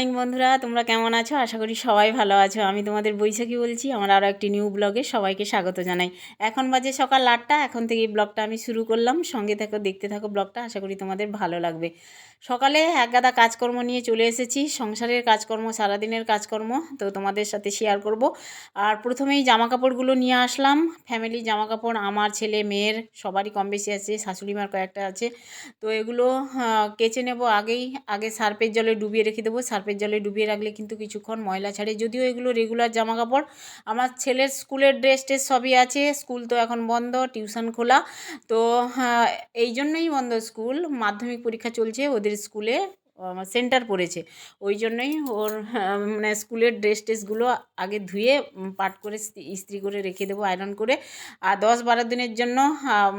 Morning বন্ধুরা, তোমরা কেমন আছো? আশা করি সবাই ভালো আছো। আমি তোমাদের বৈশাখী বলছি। আমার আরও একটি নিউ ব্লগে সবাইকে স্বাগত জানাই। এখন বাজে সকাল 8টা। এখন থেকে এই ব্লগটা আমি শুরু করলাম। সঙ্গে থাকো, দেখতে থাকো ব্লগটা। আশা করি তোমাদের ভালো লাগবে। সকালে একগাদা কাজকর্ম নিয়ে চলে এসেছি। সংসারের কাজকর্ম, সারাদিনের কাজকর্ম তো তোমাদের সাথে শেয়ার করব। আর প্রথমেই জামা কাপড়গুলো নিয়ে আসলাম। ফ্যামিলি জামা কাপড় আমার ছেলে মেয়ের সবারই কম বেশি আছে, শাশুড়িমার কয়েকটা আছে। তো এগুলো কেচে নেব আগে সার্ফের জলে ডুবিয়ে রেখে দেবো। সার্ফের জলে ডুবিয়ে রাখলে কিন্তু কিছুক্ষণ ময়লা ছাড়ে। যদিও এগুলো রেগুলার জামা কাপড়। আমার ছেলের স্কুলের ড্রেস টেস সবই আছে। স্কুল তো এখন বন্ধ, টিউশন খোলা। তো এই জন্যই বন্ধ স্কুল। মাধ্যমিক পরীক্ষা চলছে ওদের স্কুলে, সেন্টার পড়েছে। ওই জন্যই ওর মানে স্কুলের ড্রেস টেসগুলো আগে ধুয়ে পাট করে ইস্ত্রি করে রেখে দেবো, আয়রন করে। আর 10-12 দিনের জন্য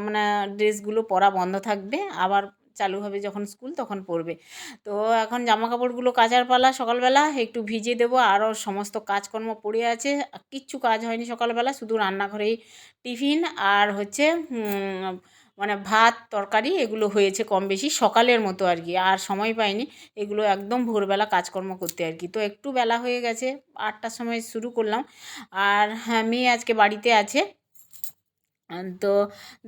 মানে ড্রেসগুলো পরা বন্ধ থাকবে। আবার চালু হবে যখন স্কুল, তখন পরবে। তো এখন জামা কাপড়গুলো কাচার পালা। সকালবেলা একটু ভিজিয়ে দেবো। আরও সমস্ত কাজকর্ম পড়ে আছে। কিচ্ছু কাজ হয়নি সকালবেলা, শুধু রান্নাঘরেই টিফিন আর হচ্ছে মানে ভাত তরকারি এগুলো হয়েছে কম বেশি সকালের মতো আর কি। আর সময় পাইনি এগুলো একদম ভোরবেলা কাজকর্ম করতে আর কি। তো একটু বেলা হয়ে গেছে, 8টার সময় শুরু করলাম। আর হ্যাঁ, মেয়ে আজকে বাড়িতে আছে। তো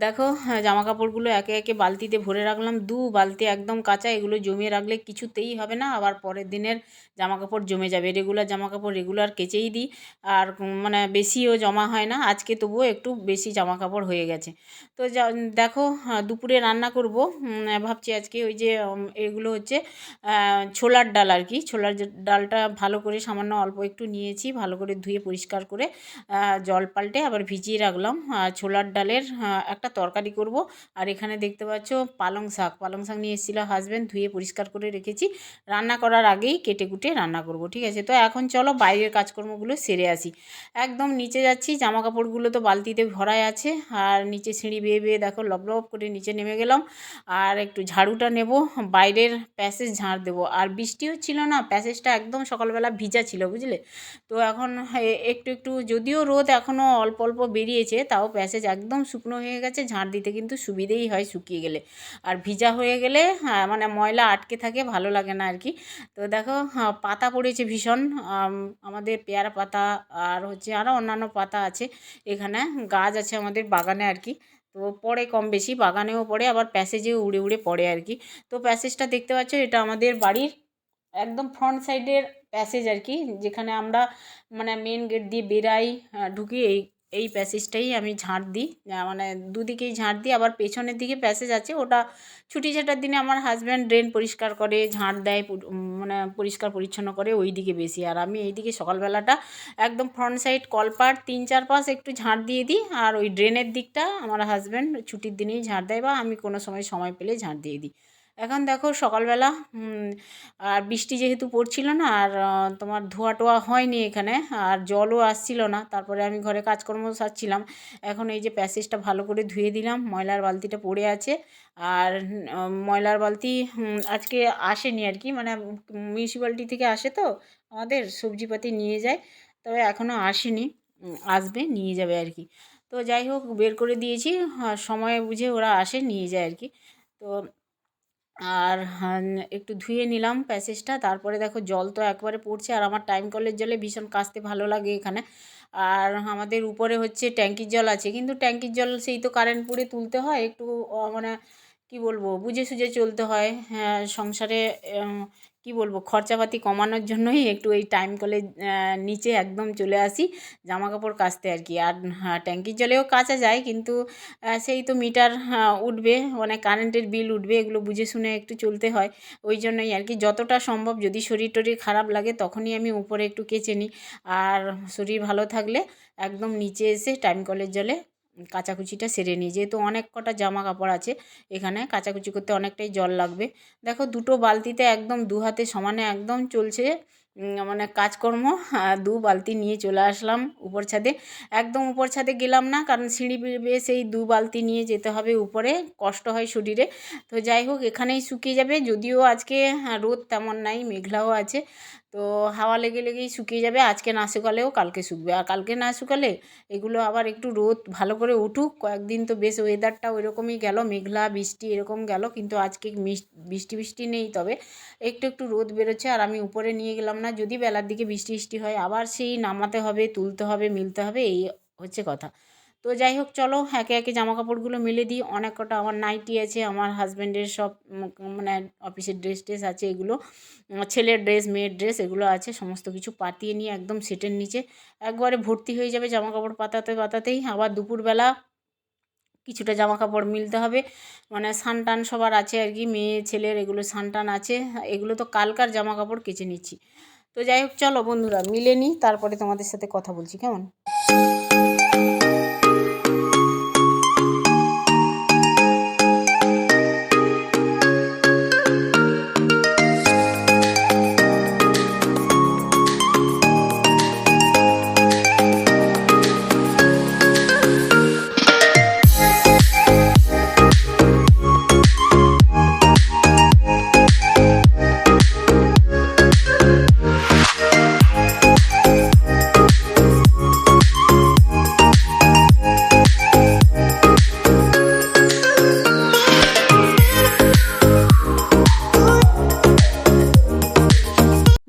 দেখো, জামা কাপড়গুলো একে একে বালতিতে ভরে রাখলাম। 2 বালতি একদম কাঁচা। এগুলো জমিয়ে রাখলে কিছুতেই হবে না, আবার পরের দিনের জামা কাপড় জমে যাবে। রেগুলার জামা কাপড় রেগুলার কেচেই দিই। আর মানে বেশিও জমা হয় না। আজকে তবুও একটু বেশি জামা কাপড় হয়ে গেছে। তো দেখো, দুপুরে রান্না করব। ভাবছি আজকে ওই যে এগুলো হচ্ছে ছোলার ডাল আর কি। ছোলার ডালটা ভালো করে সামান্য অল্প একটু নিয়েছি, ভালো করে ধুয়ে পরিষ্কার করে জল পাল্টে আবার ভিজিয়ে রাখলাম। ছোলার ডালের একটা তরকারি করব। আর এখানে দেখতে পাচ্ছ পালং শাক নিয়ে এসেছিলো হাজব্যান্ড, ধুয়ে পরিষ্কার করে রেখেছি। রান্না করার আগেই কেটে কুটে রান্না করব, ঠিক আছে? তো এখন চলো বাইরের কাজকর্মগুলো সেরে আসি। একদম নিচে যাচ্ছি, জামা কাপড়গুলো তো বালতিতে ভরাই আছে। আর নিচে সিঁড়ি বেয়ে বেয়ে দেখো লব লব করে নিচে নেমে গেলাম। আর একটু ঝাড়ুটা নেব, বাইরের প্যাসেজ ঝাড় দেবো। আর বৃষ্টিও ছিল না, প্যাসেজটা একদম সকালবেলা ভিজা ছিল, বুঝলে? তো এখন একটু একটু যদিও রোদ এখনও অল্প অল্প বেরিয়েছে, তাও প্যাসেজ একদম শুকনো হয়ে গেছে। ঝাড় দিতে কিন্তু সুবিধেই হয় শুকিয়ে গেলে। আর ভিজা হয়ে গেলে মানে ময়লা আটকে থাকে, ভালো লাগে না আর কি। তো দেখো, পাতা পড়েছে ভীষণ। আমাদের পেয়ারা পাতা আর হচ্ছে আরও অন্যান্য পাতা আছে। এখানে গাছ আছে আমাদের বাগানে আর কি। তো পড়ে কম বেশি, বাগানেও পড়ে আবার প্যাসেজেও উড়ে উড়ে পড়ে আর কি। তো প্যাসেজটা দেখতে পাচ্ছ, এটা আমাদের বাড়ির একদম ফ্রন্ট সাইডের প্যাসেজ আর কি, যেখানে আমরা মানে মেন গেট দিয়ে বেরাই ঢুকি। এই প্যাসেজটাই আমি ঝাঁট দিই, মানে দুদিকেই ঝাঁট দিই। আবার পেছনের দিকে প্যাসেজ আছে, ওটা ছুটি ছাটার দিনে আমার হাজব্যান্ড ড্রেন পরিষ্কার করে, ঝাঁট দেয়, মানে পরিষ্কার পরিচ্ছন্ন করে ওই দিকে বেশি। আর আমি এই দিকে সকালবেলাটা একদম ফ্রন্ট সাইড কলপাট 3-4 পাশ একটু ঝাঁট দিয়ে দিই। আর ওই ড্রেনের দিকটা আমার হাজব্যান্ড ছুটির দিনেই ঝাঁট দেয়, বা আমি কোনো সময় পেলে ঝাঁট দিয়ে দিই। এখন দেখো সকালবেলা, আর বৃষ্টি যেহেতু পড়ছিল না, আর তোমার ধোয়া টোয়া হয়নি এখানে, আর জলও আসছিল না। তারপরে আমি ঘরে কাজকর্ম সারছিলাম। এখন এই যে প্যাসেজটা ভালো করে ধুয়ে দিলাম, ময়লার বালতিটা পড়ে আছে। আর ময়লার বালতি আজকে আসেনি আর কি, মানে মিউনিসিপ্যালিটি থেকে আসে তো আমাদের সবজিপাতি নিয়ে যায়, তবে এখনও আসেনি। আসবে, নিয়ে যাবে আর কি। তো যাই হোক, বের করে দিয়েছি, সময় বুঝে ওরা আসে নিয়ে যায় আর কি। তো আর একটু ধুয়ে নিলাম প্যাসেজটা। তারপরে দেখো জল তো একবারে পড়ছে, আর আমার টাইম কলের জলে ভীষণ কাচতে ভালো লাগে এখানে। আর আমাদের উপরে হচ্ছে ট্যাঙ্কির জল আছে, কিন্তু ট্যাঙ্কির জল সেই তো কারেন্ট পুড়ে তুলতে হয় একটু, মানে কি বলবো, বুঝে সুঝে চলতে হয়। হ্যাঁ, সংসারে কি বলবো, খরচাপাতি কমানোর জন্যই একটু এই টাইম কলে নিচে একদম চলে আসি জামা কাপড় কাচতে আর কি। আর হ্যাঁ, ট্যাঙ্কির জলেও কাচা যায়, কিন্তু সেই তো মিটার উঠবে, মানে কারেন্টের বিল উঠবে, এগুলো বুঝে শুনে একটু চলতে হয়। ওই জন্যই আর কি, যতটা সম্ভব যদি শরীর টরীর খারাপ লাগে তখনই আমি উপরে একটু কেচে নিই। আর শরীর ভালো থাকলে একদম নিচে এসে টাইম কলের জলে কাচাকুচিটা সেরে নিই, যেহেতু অনেক কটা জামা কাপড় আছে এখানে, কাচাকুচি করতে অনেকটাই জল লাগবে। দেখো দুটো বালতিতে একদম দু হাতে সমানে একদম চলছে মানে কাজকর্ম। 2 বালতি নিয়ে চলে আসলাম উপর ছাদে। একদম উপর ছাদে গেলাম না, কারণ সিঁড়ি বেয়ে সেই 2 বালতি নিয়ে যেতে হবে উপরে, কষ্ট হয় শরীরে। তো যাই হোক, এখানেই শুকিয়ে যাবে। যদিও আজকে রোদ তেমন নাই, মেঘলাও আছে। তো হাওয়া লেগে লেগেই শুকিয়ে যাবে, আজকে না শুকালেও কালকে শুকবে, আর কালকে না শুকালে এগুলো আবার একটু রোদ ভালো করে উঠুক। কয়েকদিন তো বেশ ওয়েদারটা ওইরকমই গেল, মেঘলা বৃষ্টি এরকম গেল, কিন্তু আজকে বৃষ্টি বৃষ্টি নেই, তবে একটু একটু রোদ বেরোচ্ছে। আর আমি উপরে নিয়ে গেলাম না, যদি বেলার দিকে বৃষ্টি বৃষ্টি হয় আবার সেই নামাতে হবে, তুলতে হবে, মিলতে হবে, এই হচ্ছে কথা। তো যাই হোক, চলো একে একে জামা কাপড়গুলো মেলে দিই। অনেক কটা আমার নাইটি আছে, আমার হাজব্যান্ডের সব মানে অফিসের ড্রেস ট্রেস আছে, এগুলো ছেলের ড্রেস, মেয়ের ড্রেস এগুলো আছে, সমস্ত কিছু পাতিয়ে নিয়ে একদম সেটের নিচে একবারে ভর্তি হয়ে যাবে জামা কাপড় পাতাতে পাতাতেই। আবার দুপুরবেলা কিছুটা জামা কাপড় মিলতে হবে, মানে সানটান সবার আছে আর কি, মেয়ে ছেলের এগুলো সানটান আছে, এগুলো তো কালকার জামা কাপড় কেচে নিচ্ছি। তো যাই হোক, চলো বন্ধুরা মিলে নিই, তারপরে তোমাদের সাথে কথা বলছি, কেমন?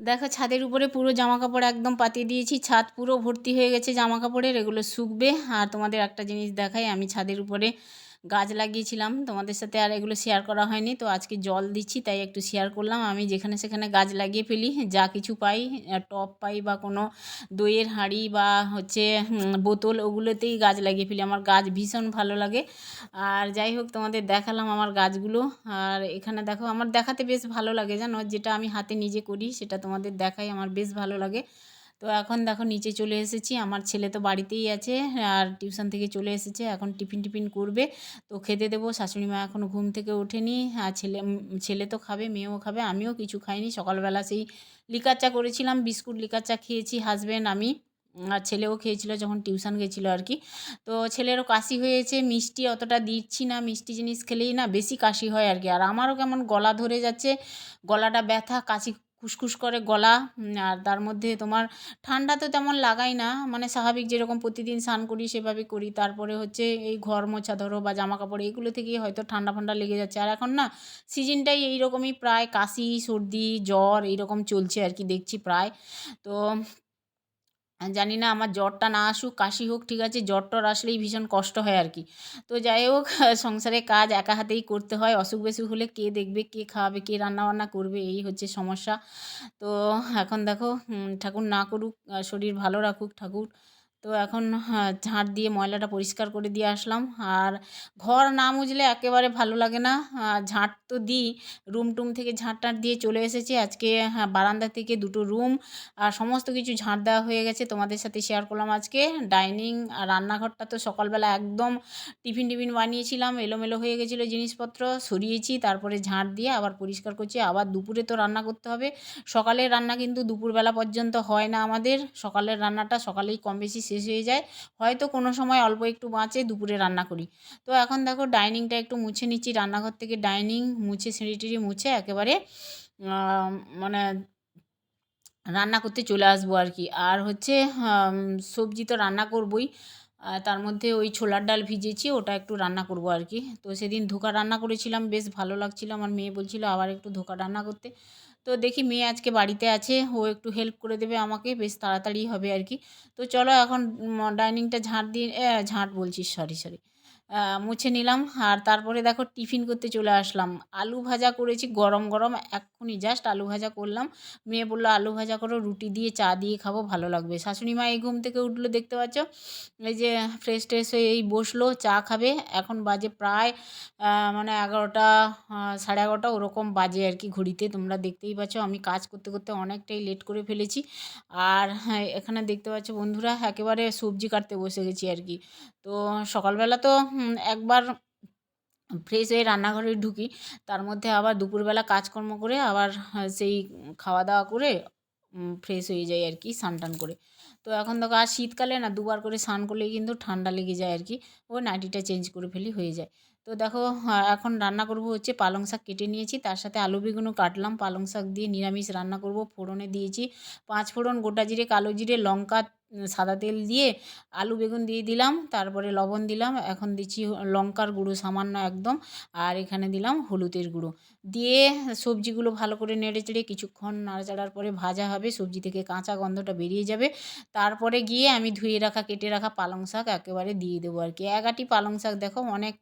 দেখো ছাদের উপরে পুরো জামা কাপড় একদম পাতিয়ে দিয়েছি, ছাদ পুরো ভর্তি হয়ে গেছে জামা কাপড়ের, এগুলো শুকবে। আর তোমাদের একটা জিনিস দেখাই, আমি ছাদের উপরে গাছ লাগিয়েছিলাম, তোমাদের সাথে আর এগুলো শেয়ার করা হয়নি, তো আজকে জল দিচ্ছি তাই একটু শেয়ার করলাম। আমি যেখানে সেখানে গাছ লাগিয়ে ফেলি, যা কিছু পাই, টব পাই বা কোনো দইয়ের হাঁড়ি বা হচ্ছে বোতল, ওগুলোতেই গাছ লাগিয়ে ফেলি, আমার গাছ ভীষণ ভালো লাগে। আর যাই হোক, তোমাদের দেখালাম আমার গাছগুলো। আর এখানে দেখো, আমার দেখাতে বেশ ভালো লাগে জানো, যেটা আমি হাতে নিজে করি সেটা তোমাদের দেখাই, আমার বেশ ভালো লাগে। তো এখন দেখো নিচে চলে এসেছি, আমার ছেলে তো বাড়িতেই আছে, আর টিউশন থেকে চলে এসেছে, এখন টিফিন টিফিন করবে, তো খেতে দেবো। শাশুড়ি মা এখনও ঘুম থেকে ওঠেনি, আর ছেলে তো খাবে, মেয়েও খাবে, আমিও কিছু খাইনি। সকালবেলা সেই লিকার চা করেছিলাম, বিস্কুট লিকার চা খেয়েছি, হাজব্যান্ড আমি, আর ছেলেও খেয়েছিল যখন টিউশন গেছিলো আর কি। তো ছেলেরও কাশি হয়েছে, মিষ্টি অতটা দিচ্ছি না, মিষ্টি জিনিস খেলেই না বেশি কাশি হয় আর কি। আর আমারও কেমন গলা ধরে যাচ্ছে, গলাটা ব্যথা, কাশি খুসখুস করে গলা। আর তার মধ্যে তোমার ঠান্ডা তো তেমন লাগাই না, মানে স্বাভাবিক যেরকম প্রতিদিন স্নান করি সেভাবে করি, তারপরে হচ্ছে এই ঘর মোছা ধরো বা জামা কাপড় এইগুলো থেকেই হয়তো ঠান্ডা ফান্ডা লেগে যাচ্ছে। আর এখন না সিজনটাই এইরকমই, প্রায় কাশি সর্দি জ্বর এইরকম চলছে আর কি, দেখছি প্রায়। তো জানি না, আমার জ্বরটা না আসুক, কাশি হোক ঠিক আছে, জ্বর টর আসলেই ভীষণ কষ্ট হয় আর কি। তো যাই হোক, সংসারে কাজ একা হাতেই করতে হয়, অসুখ বিসুখ হলে কে দেখবে, কে খাওয়াবে, কে রান্নাবান্না করবে, এই হচ্ছে সমস্যা। তো এখন দেখো, ঠাকুর না করুক, শরীর ভালো রাখুক ঠাকুর। তো এখন ঝাঁট দিয়ে ময়লাটা পরিষ্কার করে দিয়ে আসলাম। আর ঘর না মুছলে একেবারে ভালো লাগে না, ঝাঁট তো দিই, রুম টুম থেকে ঝাঁট টাঁট দিয়ে চলে এসেছি আজকে। বারান্দা থেকে দুটো রুম আর সমস্ত কিছু ঝাঁট দেওয়া হয়ে গেছে, তোমাদের সাথে শেয়ার করলাম আজকে। ডাইনিং আর রান্নাঘরটা তো সকালবেলা একদম টিফিন টিফিন বানিয়েছিলাম, এলোমেলো হয়ে গেছিলো জিনিসপত্র, সরিয়েছি, তারপরে ঝাঁট দিয়ে আবার পরিষ্কার করছি। আবার দুপুরে তো রান্না করতে হবে, সকালের রান্না কিন্তু দুপুরবেলা পর্যন্ত হয় না আমাদের, সকালের রান্নাটা সকালেই কম বেশি শেষ হয়ে যায়, হয়তো কোনো সময় অল্প একটু বাঁচে, দুপুরে রান্না করি। তো এখন দেখো ডাইনিংটা একটু মুছে নিচ্ছি, রান্নাঘর থেকে ডাইনিং মুছে, সিঁড়ি টিড়ি মুছে একেবারে মানে রান্না করতে চলে আসবো আর কি। আর হচ্ছে সবজি তো রান্না করবই, তার মধ্যে ওই ছোলার ডাল ভিজেছি, ওটা একটু রান্না করব আর কি। তো সেদিন ধোকা রান্না করেছিলাম, বেশ ভালো লাগছিলো, আমার মেয়ে বলছিল আবার একটু ধোকা রান্না করতে। তো দেখি মেয়ে আজকে বাড়িতে আছে, ও একটু হেল্প করে দেবে আমাকে, বেশ তাড়াতাড়ি হবে আর কি। তো চলো এখন ডাইনিংটা ঝাঁট দিয়ে, ঝাঁট বলছি, সরি সরি, মুছে নিলাম। আর তারপরে দেখো টিফিন করতে চলে আসলাম, আলু ভাজা করেছি গরম গরম, এক্ষুনি জাস্ট আলু ভাজা করলাম। মেয়ে বললো আলু ভাজা করো, রুটি দিয়ে চা দিয়ে খাবো, ভালো লাগবে। শাশুড়ি মা এই ঘুম থেকে উঠলো, দেখতে পাচ্ছ, এই যে ফ্রেশ ট্রেশ হয়ে এই বসলো চা খাবে। এখন বাজে প্রায় মানে 11টা, 11:30 ওরকম বাজে আর কি ঘড়িতে, তোমরা দেখতেই পাচ্ছ আমি কাজ করতে করতে অনেকটাই লেট করে ফেলেছি। আর হ্যাঁ, এখানে দেখতে পাচ্ছ বন্ধুরা, একেবারে সবজি কাটতে বসে গেছি আর কি। তো সকালবেলা তো একবার ফ্রেশ হয়ে রান্নাঘরে ঢুকি, তার মধ্যে আবার দুপুরবেলা কাজকর্ম করে আবার সেই খাওয়া দাওয়া করে ফ্রেশ হয়ে যাই আর কি, স্নান টান করে। তো এখন দেখো আর শীতকালে না দুবার করে স্নান করলেই কিন্তু ঠান্ডা লেগে যায় আর কি, ওই নাইটিটা চেঞ্জ করে ফেলি হয়ে যায়। তো দেখো এখন রান্না করব হচ্ছে পালং শাক কেটে নিয়েছি, তার সাথে আলু বেগুনও কাটলাম, পালং শাক দিয়ে নিরামিষ রান্না করব। ফোড়নে দিয়েছি 5 ফোড়ন, গোটা জিরে, কালো জিরে, লঙ্কা, সাদা তেল দিয়ে আলু বেগুন দিয়ে দিলাম, তারপরে লবণ দিলাম, এখন দিচ্ছি লঙ্কার গুঁড়ো সামান্য একদম, আর এখানে দিলাম হলুদের গুঁড়ো দিয়ে সবজিগুলো ভালো করে নেড়ে চেড়ে কিছুক্ষণ নাড়াচাড়ার পরে ভাজা হবে, সবজি থেকে কাঁচা গন্ধটা বেরিয়ে যাবে। তারপরে গিয়ে আমি ধুয়ে রাখা কেটে রাখা পালং শাক একেবারে দিয়ে দেবো আর কি। এক আঁটি পালং শাক দেখো অনেক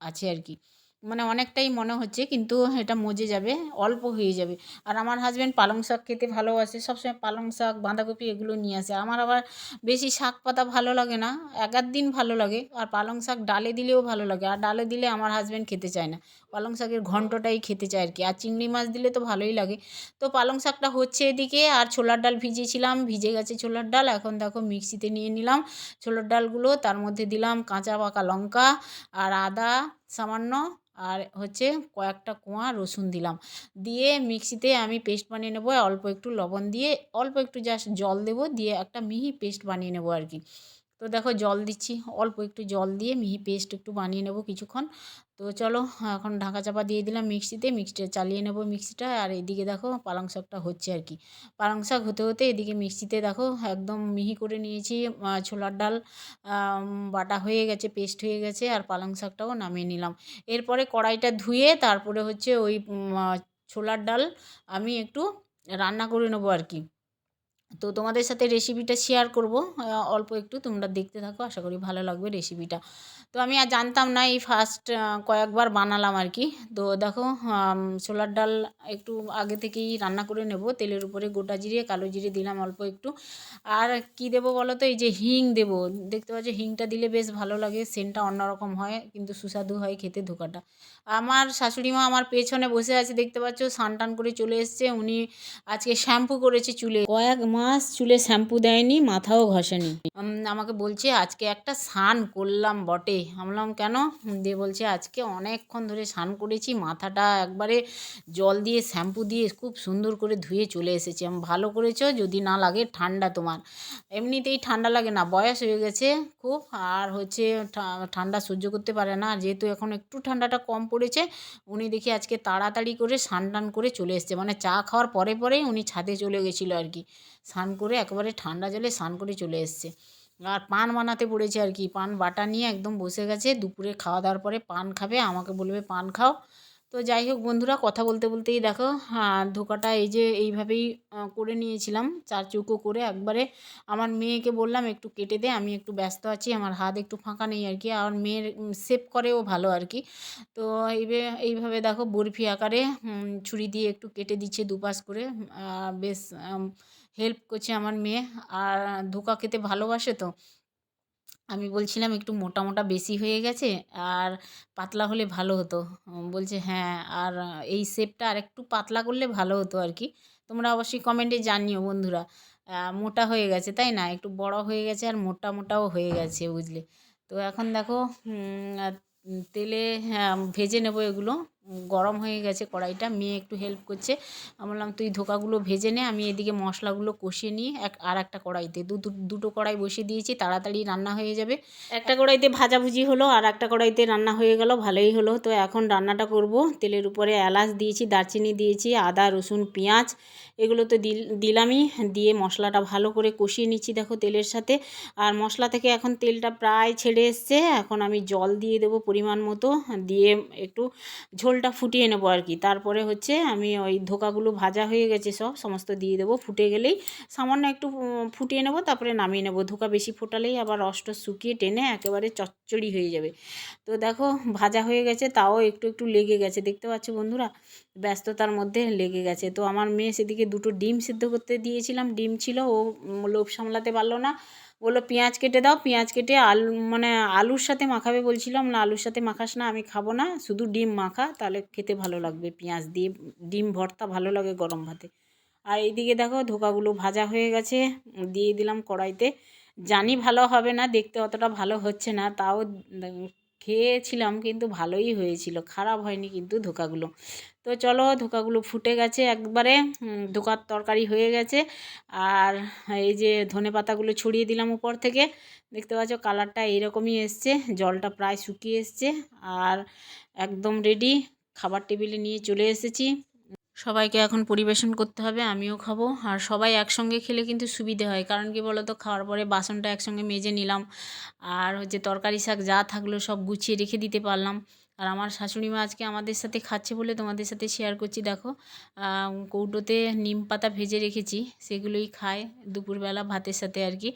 আছে আর কি, মানে অনেকটাই মনে হচ্ছে, কিন্তু এটা মজে যাবে, অল্প হয়ে যাবে। আর আমার হাজব্যান্ড পালং শাক খেতে ভালোবাসে, সবসময় পালং শাক বাঁধাকপি এগুলো নিয়ে আসে। আমার আবার বেশি শাক পাতা ভালো লাগে না, এক আধ দিন ভালো লাগে। আর পালং শাক ডালে দিলেও ভালো লাগে, আর ডালে দিলে আমার হাজব্যান্ড খেতে চায় না, পালং শাকের ঘন্টটাই খেতে চায় আর কি। আর চিংড়ি মাছ দিলে তো ভালোই লাগে। তো পালং শাকটা হচ্ছে এদিকে, আর ছোলার ডাল ভিজিয়েছিলাম, ভিজে গেছে ছোলার ডাল। এখন দেখো মিক্সিতে নিয়ে নিলাম ছোলার ডালগুলো, তার মধ্যে দিলাম কাঁচা পাকা লঙ্কা আর আদা সামান্য, আর হচ্ছে কয়েকটা কোয়া রসুন দিলাম, দিয়ে মিক্সিতে আমি পেস্ট বানিয়ে নেবো। অল্প একটু লবণ দিয়ে অল্প একটু জাস্ট জল দেবো, দিয়ে একটা মিহি পেস্ট বানিয়ে নেবো আর কি। তো দেখো জল দিচ্ছি, অল্প একটু জল দিয়ে মিহি পেস্ট একটু বানিয়ে নেব কিছুক্ষণ। তো চলো এখন ঢাকা চাপা দিয়ে দিলাম মিক্সিটা চালিয়ে নেব মিক্সিটা। আর এদিকে দেখো পালং শাকটা হচ্ছে আর কি। পালং শাক হতে হতে এদিকে মিক্সিতে দেখো একদম মিহি করে নিয়েছি, ছোলার ডাল বাটা হয়ে গেছে, পেস্ট হয়ে গেছে, আর পালং শাকটাও নামিয়ে নিলাম। এরপরে কড়াইটা ধুয়ে তারপরে হচ্ছে ওই ছোলার ডাল আমি একটু রান্না করে নেবো আর কি। তো তোমাদের সাথে রেসিপিটা শেয়ার করব, অল্প একটু, তোমরা দেখতে থাকো, আশা করি ভালো লাগবে রেসিপিটা। তো আমি আর জানতাম না, এই ফার্স্ট কয়েকবার বানালাম আর কি। তো দেখো ছোলার ডাল একটু আগে থেকেই রান্না করে নেব, তেলের উপরে গোটা জিরে কালো জিরে দিলাম অল্প একটু। আর কি দেবো বলো তো, এই যে হিং দেবো, দেখতে পাচ্ছ হিংটা দিলে বেশ ভালো লাগে, সেন্টটা অন্যরকম হয়, কিন্তু সুস্বাদু হয় খেতে ধোকাটা। আমার শাশুড়ি মা আমার পেছনে বসে আছে, দেখতে পাচ্ছ, স্নান টান করে চলে এসছে উনি। আজকে শ্যাম্পু করেছে চুলে, কয়েক মাস চুলে শ্যাম্পু দেয়নি, মাথাও ঘষেনি। আমাকে বলছে আজকে একটা স্নান করলাম বটে। আমি বললাম কেন? দিয়ে বলছে আজকে অনেকক্ষণ ধরে স্নান করেছি, মাথাটা একবারে জল দিয়ে শ্যাম্পু দিয়ে খুব সুন্দর করে ধুয়ে চলে এসেছি। আমি ভালো করেছো, যদি না লাগে ঠান্ডা তোমার, এমনিতেই ঠান্ডা লাগে না, বয়স হয়ে গেছে খুব, আর হচ্ছে ঠান্ডা সহ্য করতে পারে না। যেহেতু এখন একটু ঠান্ডাটা কম পড়েছে, উনি দেখি আজকে তাড়াতাড়ি করে স্নান টান করে চলে এসছে, মানে চা খাওয়ার পরে পরেই উনি ছাদে চলে গেছিলো আর কি, স্নান করে একেবারে ঠান্ডা জলে স্নান করে চলে এসছে। আর পান বানাতে পড়েছে আর কি, পান বাটা নিয়ে একদম বসে গেছে, দুপুরে খাওয়া দাওয়ার পরে পান খাবে, আমাকে বলবে পান খাও। তো যাই হোক বন্ধুরা, কথা বলতে বলতেই দেখো ধোকাটা এই যে এইভাবেই করে নিয়েছিলাম, চার চৌকো করে একবারে। আমার মেয়েকে বললাম একটু কেটে দে, আমি একটু ব্যস্ত আছি, আমার হাত একটু ফাঁকা নেই আর কি। আমার মেয়ের শেপ করেও ভালো আর কি। তো এইভাবে দেখো বরফি আকারে ছুরি দিয়ে একটু কেটে দিচ্ছে দুপাশ করে, বেশ হেল্প করছে আমার মেয়ে। আর ধোকা খেতে ভালোবাসে তো। আমি বলছিলাম একটু মোটা মোটা বেশি হয়ে গেছে, আর পাতলা হলে ভালো হতো। বলছে হ্যাঁ, আর এই শেপটা আর একটু পাতলা করলে ভালো হতো আর কি। তোমরা অবশ্যই কমেন্টে জানিও বন্ধুরা। মোটা হয়ে গেছে তাই না, একটু বড় হয়ে গেছে আর মোটা মোটাও হয়ে গেছে বুঝলে। তো এখন দেখো তেলে ভেজে নেব এগুলো। গরম হয়ে গেছে কড়াইটা, মেয়ে একটু হেল্প করছে। আমি বললাম তুই ধোকাগুলো ভেজে নে, আমি এদিকে মশলাগুলো কষিয়ে নিই। আর একটা কড়াইতে দুটো কড়াই বসিয়ে দিয়েছি, তাড়াতাড়ি রান্না হয়ে যাবে। একটা কড়াইতে ভাজাভুজি হলো, আর একটা কড়াইতে রান্না হয়ে গেল, ভালোই হলো। তো এখন রান্নাটা করব। তেলের উপরে এলাচ দিয়েছি, দারচিনি দিয়েছি, আদা রসুন পেঁয়াজ এগুলো তো দিলামই, দিয়ে মশলাটা ভালো করে কষিয়ে নিচ্ছি দেখো তেলের সাথে। আর মশলা থেকে এখন তেলটা প্রায় ছেড়ে এসছে, এখন আমি জল দিয়ে দেবো পরিমাণ মতো, দিয়ে একটু ঝোলটা ফুটিয়ে নেবো আর কি। তারপরে হচ্ছে আমি ওই ধোকাগুলো ভাজা হয়ে গেছে সমস্ত দিয়ে দেবো, ফুটে গেলেই সামান্য একটু ফুটিয়ে নেবো, তারপরে নামিয়ে নেবো। ধোকা বেশি ফোটালেই আবার রসটা শুকিয়ে টেনে একেবারে চচ্চড়ি হয়ে যাবে। তো দেখো ভাজা হয়ে গেছে, তাও একটু একটু লেগে গেছে, দেখতে পাচ্ছ বন্ধুরা, ব্যস্ততার মধ্যে লেগে গেছে। তো আমার মেয়ে সেদিকে দুটো ডিম সিদ্ধ করতে দিয়েছিলাম, ডিম ছিল, ও লোভ সামলাতে পারলো না, বললো পেঁয়াজ কেটে দাও, পেঁয়াজ কেটে আলু মানে আলুর সাথে মাখাবে বলছিলাম, না আলুর সাথে মাখাস না, আমি খাবো না, শুধু ডিম মাখা, তাহলে খেতে ভালো লাগবে, পেঁয়াজ দিয়ে ডিম ভর্তা ভালো লাগে গরম ভাতে। আর এইদিকে দেখো ধোকাগুলো ভাজা হয়ে গেছে, দিয়ে দিলাম কড়াইতে। জানি ভালো হবে না, দেখতে অতটা ভালো হচ্ছে না, তাও খেয়েছিলাম কিন্তু ভালোই হয়েছিল, খারাপ হয়নি কিন্তু ধোকাগুলো। তো চলো, ধোকাগুলো ফুটে গেছে একবারে, ধোকার তরকারি হয়ে গেছে। আর এই যে ধনেপাতাগুলো ছড়িয়ে দিলাম উপর থেকে, দেখতে পাচ্ছ কালারটা এইরকমই এসছে, জলটা প্রায় শুকিয়ে এসছে। আর একদম রেডি, খাবার টেবিলে নিয়ে চলে এসেছি। সবাইকে এখন পরিবেশন করতে হবে, আমিও খাবো। আর সবাই একসঙ্গে খেলে কিন্তু সুবিধে হয়, কারণ কি বলো তো, খাওয়ার পরে বাসনটা একসঙ্গে মেজে নিলাম, আর হচ্ছে তরকারি শাক যা থাকলো সব গুছিয়ে রেখে দিতে পারলাম। আর আমার শাশুড়ি মা আজকে আমাদের সাথে খাচ্ছে বলে তোমাদের সাথে শেয়ার করছি। দেখো, কৌটোতে নিম পাতা ভেজে রেখেছি, সেগুলোই খায় দুপুরবেলা ভাতের সাথে আর কি।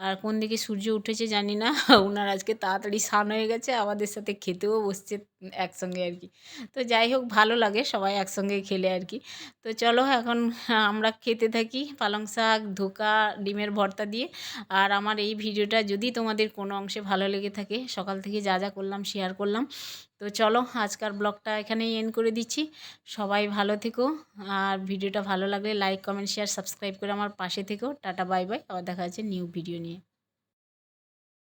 আর কোন দিকে সূর্য উঠেছে জানি না, ওনার আজকে তাড়াতাড়ি স্নান হয়ে গেছে, আমাদের সাথে খেতেও বসছে একসঙ্গে আর কি। তো যাই হোক, ভালো লাগে সবাই একসঙ্গে খেলে আর কি। তো চলো এখন আমরা খেতে থাকি পালং শাক, ধোকা, ডিমের ভর্তা দিয়ে। আর আমার এই ভিডিওটা যদি তোমাদের কোনো অংশে ভালো লেগে থাকে, সকাল থেকে যা যা করলাম শেয়ার করলাম, তো চলো আজকার ব্লগটা এখানেই এন্ড করে দিচ্ছি। সবাই ভালো থেকো, আর ভিডিওটা ভালো লাগলে লাইক, কমেন্ট, শেয়ার, সাবস্ক্রাইব করে আমার পাশে থেকো। টাটা, বাই বাই, আবার দেখা যাচ্ছে নিউ ভিডিও নিয়ে।